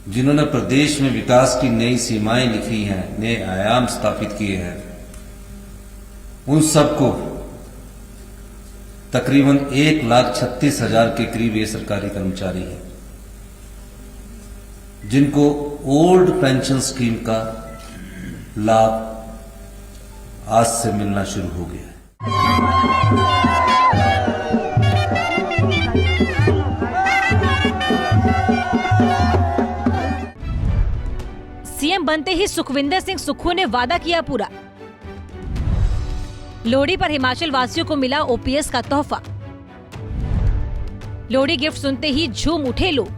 जिन्होंने प्रदेश में विकास की नई सीमाएं लिखी हैं, नए आयाम स्थापित किए हैं, उन सबको तकरीबन 1,36,000 के करीब ये सरकारी कर्मचारी हैं जिनको ओल्ड पेंशन स्कीम का लाभ आज से मिलना शुरू हो गया है। सीएम बनते ही सुखविंदर सिंह सुक्खू ने वादा किया पूरा। लोहड़ी पर हिमाचल वासियों को मिला ओपीएस का तोहफा। लोहड़ी गिफ्ट सुनते ही झूम उठे लोग।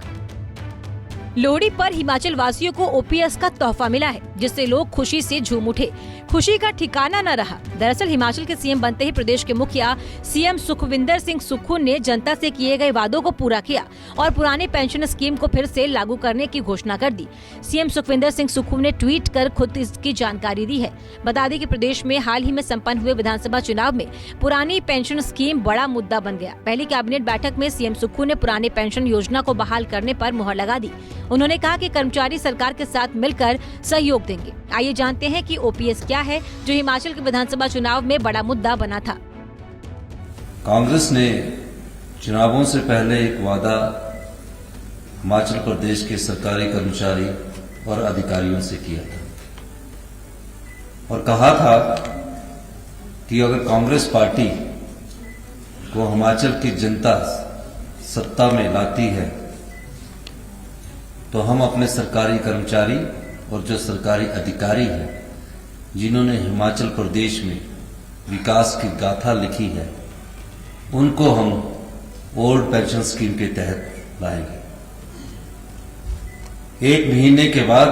लोहड़ी पर हिमाचल वासियों को ओपीएस का तोहफा मिला है, जिससे लोग खुशी से झूम उठे। खुशी का ठिकाना न रहा। दरअसल हिमाचल के सीएम बनते ही प्रदेश के मुखिया सीएम सुखविंदर सिंह सुक्खू ने जनता से किए गए वादों को पूरा किया और पुराने पेंशन स्कीम को फिर से लागू करने की घोषणा कर दी। सीएम सुखविंदर सिंह सुक्खू ने ट्वीट कर खुद इसकी जानकारी दी है। बता दें कि प्रदेश में हाल ही में संपन्न हुए विधानसभा चुनाव में पुरानी पेंशन स्कीम बड़ा मुद्दा बन गया। पहली कैबिनेट बैठक में सीएम सुक्खू ने पुराने पेंशन योजना को बहाल करने पर मुहर लगा दी। उन्होंने कहा कि कर्मचारी सरकार के साथ मिलकर सहयोग देंगे। आइए जानते हैं कि ओपीएस क्या है, जो हिमाचल के विधानसभा चुनाव में बड़ा मुद्दा बना था। कांग्रेस ने चुनावों से पहले एक वादा हिमाचल प्रदेश के सरकारी कर्मचारी और अधिकारियों से किया था और कहा था कि अगर कांग्रेस पार्टी को हिमाचल की जनता सत्ता में लाती है तो हम अपने सरकारी कर्मचारी और जो सरकारी अधिकारी हैं जिन्होंने हिमाचल प्रदेश में विकास की गाथा लिखी है उनको हम ओल्ड पेंशन स्कीम के तहत लाएंगे। 1 महीने के बाद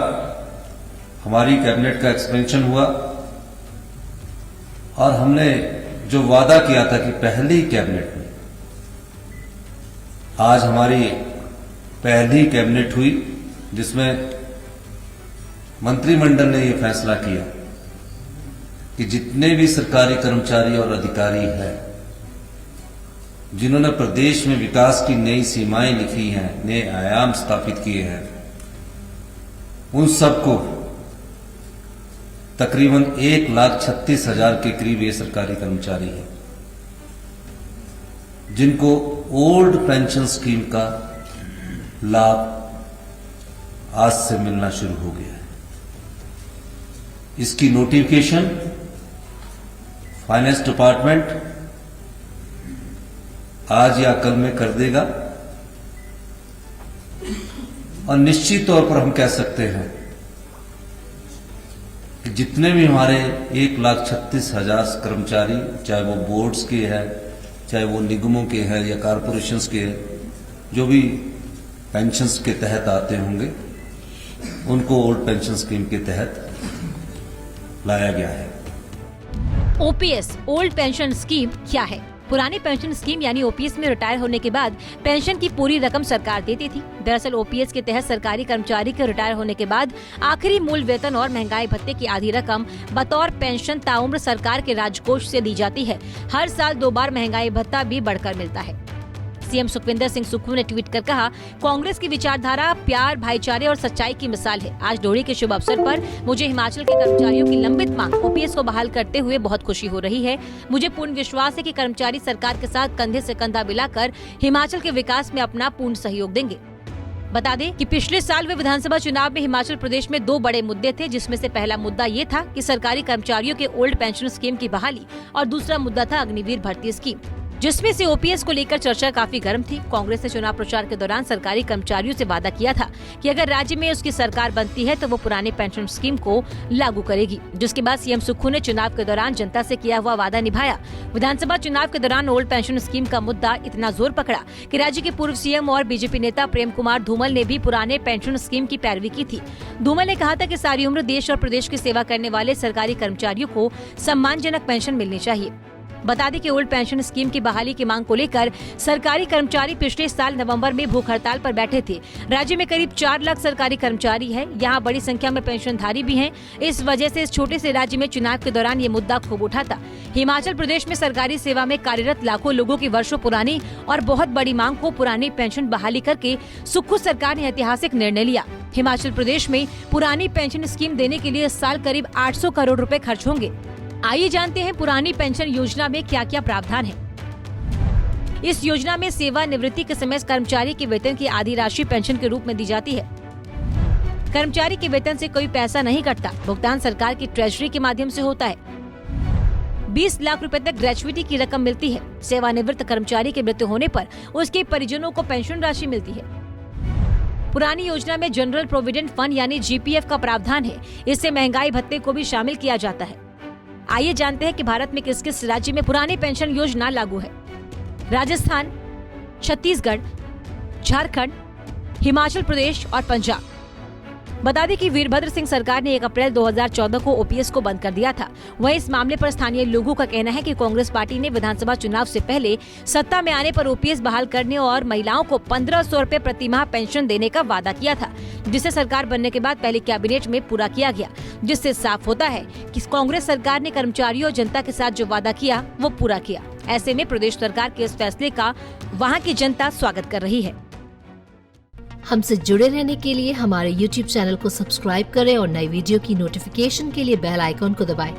हमारी कैबिनेट का एक्सपेंशन हुआ और हमने जो वादा किया था कि पहली कैबिनेट में, आज हमारी पहली कैबिनेट हुई जिसमें मंत्रिमंडल ने यह फैसला किया कि जितने भी सरकारी कर्मचारी और अधिकारी हैं जिन्होंने प्रदेश में विकास की नई सीमाएं लिखी हैं, नए आयाम स्थापित किए हैं, उन सबको तकरीबन 1,36,000 के करीब ये सरकारी कर्मचारी हैं जिनको ओल्ड पेंशन स्कीम का लाभ आज से मिलना शुरू हो गया है। इसकी नोटिफिकेशन फाइनेंस डिपार्टमेंट आज या कल में कर देगा और निश्चित तौर पर हम कह सकते हैं कि जितने भी हमारे 1,36,000 कर्मचारी, चाहे वो बोर्ड्स के हैं, चाहे वो निगमों के हैं या कारपोरेशंस के हैं, जो भी पेंशन्स के तहत आते होंगे उनको ओल्ड पेंशन स्कीम के तहत लाया गया है। ओपीएस ओल्ड पेंशन स्कीम क्या है? पुरानी पेंशन स्कीम यानी ओपीएस में रिटायर होने के बाद पेंशन की पूरी रकम सरकार देती थी। दरअसल ओपीएस के तहत सरकारी कर्मचारी के रिटायर होने के बाद आखिरी मूल वेतन और महंगाई भत्ते की आधी रकम बतौर पेंशन ताउम्र सरकार के राजकोष से दी जाती है। हर साल 2 बार महंगाई भत्ता भी बढ़कर मिलता है। सीएम सुखविंदर सिंह सुक्खू ने ट्वीट कर कहा, कांग्रेस की विचारधारा प्यार, भाईचारे और सच्चाई की मिसाल है। आज लोहड़ी के शुभ अवसर पर मुझे हिमाचल के कर्मचारियों की लंबित मांग ओपीएस को बहाल करते हुए बहुत खुशी हो रही है। मुझे पूर्ण विश्वास है कि कर्मचारी सरकार के साथ कंधे से कंधा मिलाकर हिमाचल के विकास में अपना पूर्ण सहयोग देंगे। बता दें कि पिछले साल हुए विधानसभा चुनाव में हिमाचल प्रदेश में 2 बड़े मुद्दे थे, जिसमें से पहला मुद्दा ये था कि सरकारी कर्मचारियों के ओल्ड पेंशन स्कीम की बहाली और दूसरा मुद्दा था अग्निवीर भर्ती स्कीम, जिसमें से ओपीएस को लेकर चर्चा काफी गर्म थी। कांग्रेस ने चुनाव प्रचार के दौरान सरकारी कर्मचारियों से वादा किया था कि अगर राज्य में उसकी सरकार बनती है तो वो पुराने पेंशन स्कीम को लागू करेगी, जिसके बाद सीएम सुक्खू ने चुनाव के दौरान जनता से किया हुआ वादा निभाया। विधानसभा चुनाव के दौरान ओल्ड पेंशन स्कीम का मुद्दा इतना जोर पकड़ा कि राज्य के पूर्व सीएम और बीजेपी नेता प्रेम कुमार धूमल ने भी पुराने पेंशन स्कीम की पैरवी की थी। धूमल ने कहा था कि सारी उम्र देश और प्रदेश की सेवा करने वाले सरकारी कर्मचारियों को सम्मानजनक पेंशन मिलनी चाहिए। बता दें कि ओल्ड पेंशन स्कीम की बहाली की मांग को लेकर सरकारी कर्मचारी पिछले साल नवंबर में भूख हड़ताल पर बैठे थे। राज्य में करीब 4 लाख सरकारी कर्मचारी हैं। यहाँ बड़ी संख्या में पेंशनधारी भी हैं। इस वजह से इस छोटे से राज्य में चुनाव के दौरान ये मुद्दा खूब उठा था। हिमाचल प्रदेश में सरकारी सेवा में कार्यरत लाखों लोगों की वर्षों पुरानी और बहुत बड़ी मांग को पुरानी पेंशन बहाली करके सुक्खू सरकार ने ऐतिहासिक निर्णय लिया। हिमाचल प्रदेश में पुरानी पेंशन स्कीम देने के लिए इस साल करीब 800 करोड़ रुपए खर्च होंगे। आइए जानते हैं पुरानी पेंशन योजना में क्या क्या प्रावधान है। इस योजना में सेवानिवृत्ति के समय कर्मचारी के वेतन की आधी राशि पेंशन के रूप में दी जाती है। कर्मचारी के वेतन से कोई पैसा नहीं कटता, भुगतान सरकार की ट्रेजरी के माध्यम से होता है। 20 लाख रुपए तक ग्रेचुइटी की रकम मिलती है। सेवानिवृत्त कर्मचारी के मृत्यु होने पर उसके परिजनों को पेंशन राशि मिलती है। पुरानी योजना में जनरल प्रोविडेंट फंड यानी जीपीएफ का प्रावधान है। इससे महंगाई भत्ते को भी शामिल किया जाता है। आइए जानते हैं कि भारत में किस किस राज्य में पुरानी पेंशन योजना लागू है। राजस्थान, छत्तीसगढ़, झारखंड, हिमाचल प्रदेश और पंजाब। बता दें कि वीरभद्र सिंह सरकार ने 1 अप्रैल 2014 को ओपीएस को बंद कर दिया था। वहीं इस मामले पर स्थानीय लोगों का कहना है कि कांग्रेस पार्टी ने विधानसभा चुनाव से पहले सत्ता में आने पर ओपीएस बहाल करने और महिलाओं को 1500 रुपए प्रति माह पेंशन देने का वादा किया था, जिसे सरकार बनने के बाद पहले कैबिनेट में पूरा किया गया, जिससे साफ होता है कि कांग्रेस सरकार ने कर्मचारियों और जनता के साथ जो वादा किया वो पूरा किया। ऐसे में प्रदेश सरकार के इस फैसले का वहाँ की जनता स्वागत कर रही है। हमसे जुड़े रहने के लिए हमारे YouTube चैनल को सब्सक्राइब करें और नई वीडियो की नोटिफिकेशन के लिए बेल आइकॉन को दबाएं।